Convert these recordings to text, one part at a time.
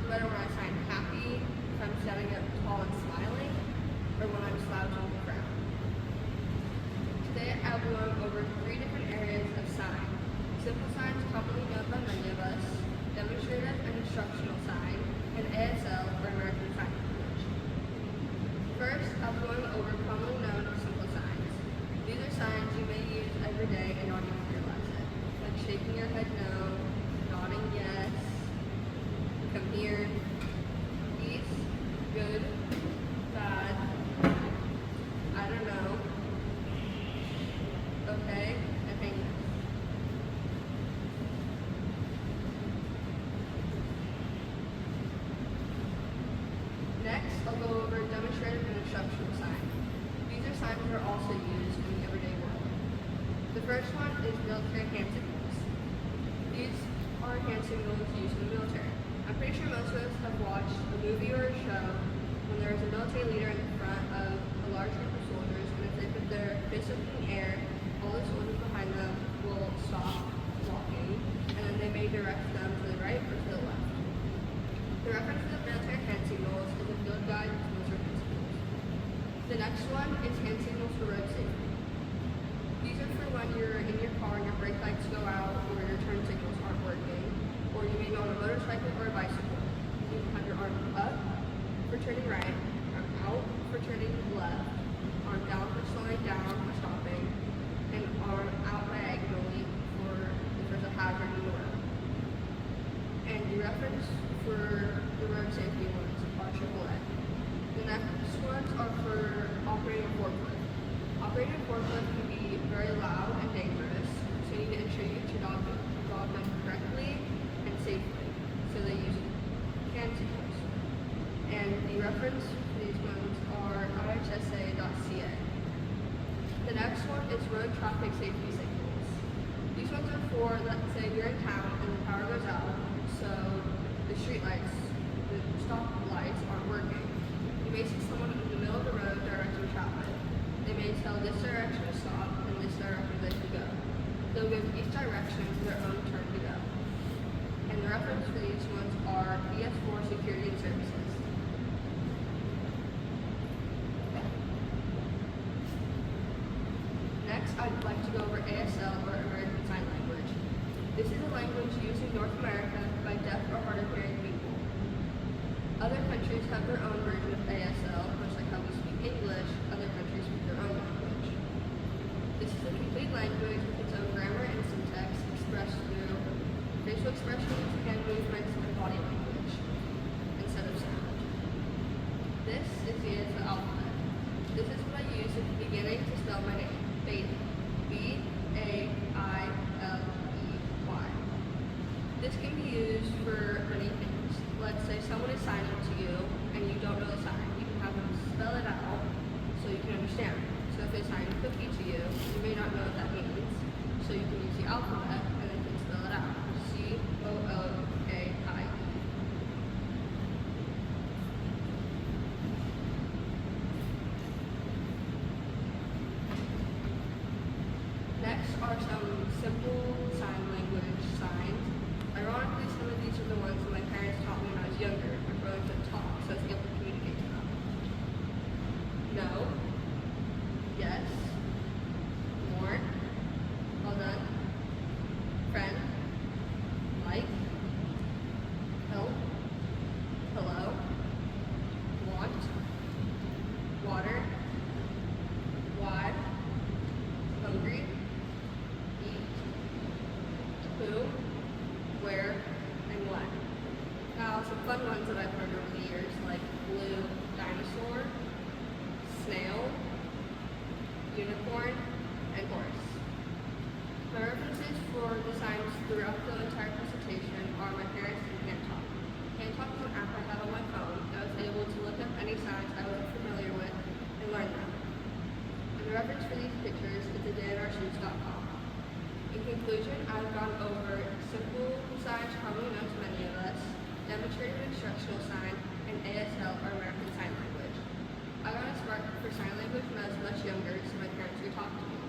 better when I sign happy, if I'm standing up tall and smiling, or when I'm slouching on the ground. Today I'll be going over 3 different areas of sign. Simple signs commonly known by many of us, demonstrative and instructional sign, and ASL or American Sign Language. First, I'll be going over commonly known simple signs. These are signs you may use every day and not even realize it, like shaking your head no, nodding yes, come here, peace, good, bad, I don't know, okay, and hang this. Next, I'll go over demonstrative and instructional signs. These are signs that are also used in the everyday world. The first one is military hand signals. These are hand signals used in the military. I'm pretty sure most of us have watched a movie or a show when there is a military leader in front of a large group of soldiers, and if they put their fists up in the air, all the soldiers behind them will stop walking, and then they may direct them to the right or to the left. The reference to the military hand signals is a field guide to military hand signals. The next one is hand signals for road safety. These are for when you're in your car and your brake lights go out or your turn signals aren't working, or you may be on a motorcycle or a bicycle. You can have your arm up for turning right, arm out for turning left, arm down for slowing down or stopping, and arm out diagonally for if there's a hazard in the road. And the reference for the road safety ones are AAA. The next ones are for operating a forklift. Operating a forklift can be very loud and dangerous, so you need to ensure you get your dog done correctly and safely. So they use hand signals. And the reference for these ones are ihsa.ca. The next one is road traffic safety signals. These ones are for, let's say you're in town and the power goes out, so the street lights, the stop lights aren't working. You may see someone in the middle of the road directing traffic. They may tell this direction to stop and this direction they can go. They'll give each direction their own turn to go. And the reference for these ones are ES4 Security and Services. Next, I'd like to go over ASL or American Sign Language. This is a language used in North America by deaf or hard of hearing people. Other countries have their own version of ASL, much like how we speak English, other countries speak their own language. This is a complete language with its own grammar and syntax expressed through facial expressions, hand movements, and body language instead of sound. This is the ASL alphabet. This is what I use at the beginning to spell my name, Bailey. B-A-I-L-E-Y. This can be used for many things. Let's say someone is signing to you and you don't know the sign. You can have them spell it out so you can understand. So if they sign cookie to you, you may not know what that means. So you can use the alphabet and they can spell it out. C-O-O-K-I-E. Next are some simple sign language signs. Ironically, some of these are the ones that my parents taught me when I was younger. My brother could talk, so I was able to communicate to them. No, yes, more, well done, friend, like, help, hello, want, water, why, hungry, eat, who, where, and when. Now, some fun ones that I've learned over the years, like blue dinosaur, snail, unicorn, and horse. My references for the signs throughout the entire presentation are my parents and HandTalk. HandTalk is an app I have on my phone that was able to look up any signs I wasn't familiar with and learn them. And the reference for these pictures is thedayourShoes.com. In conclusion, I've gone over simple signs probably known to many of us, demonstrative instructional sign, and ASL or American Sign Language. I got a spark for sign language when I was much younger, so my parents would talk to me.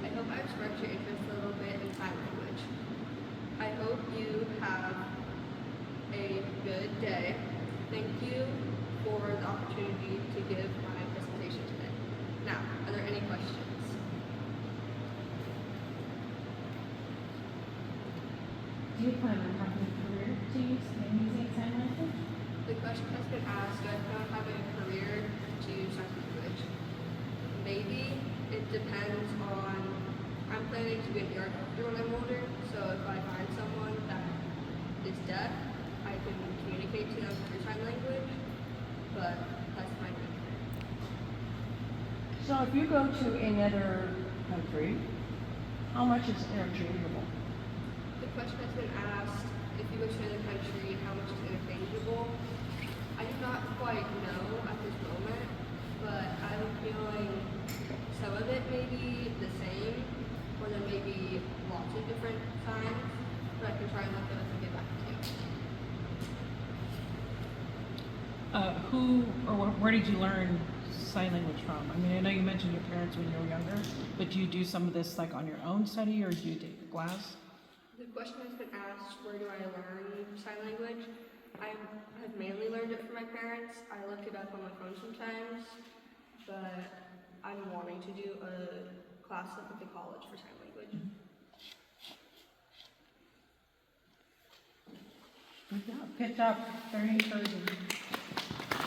I hope I've sparked your interest a little bit in sign language. I hope you have a good day. Thank you for the opportunity to give my presentation today. Now, are there any questions? Do you plan on having a career to use in using sign language? The question has been asked, do I plan on having a career to use sign language? Maybe. It depends on, I'm planning to be an ear doctor when I'm older, so if I find someone that is deaf, I can communicate to them through sign language, but that's my main career. So if you go to another country, how much is interchangeable? The question has been asked, if you go to another country, how much is interchangeable? I do not quite know at this moment, but I'm feeling some of it may be the same, or there may be lots of different signs, but I can try and look it up and get back to you. Where did you learn sign language from? I mean, I know you mentioned your parents when you were younger, but do you do some of this like on your own study, or do you take a class? The question has been asked, where do I learn sign language? I have mainly learned it from my parents. I look it up on my phone sometimes, but I'm wanting to do a class up at the college for sign language. Mm-hmm. Good job. Very encouraging.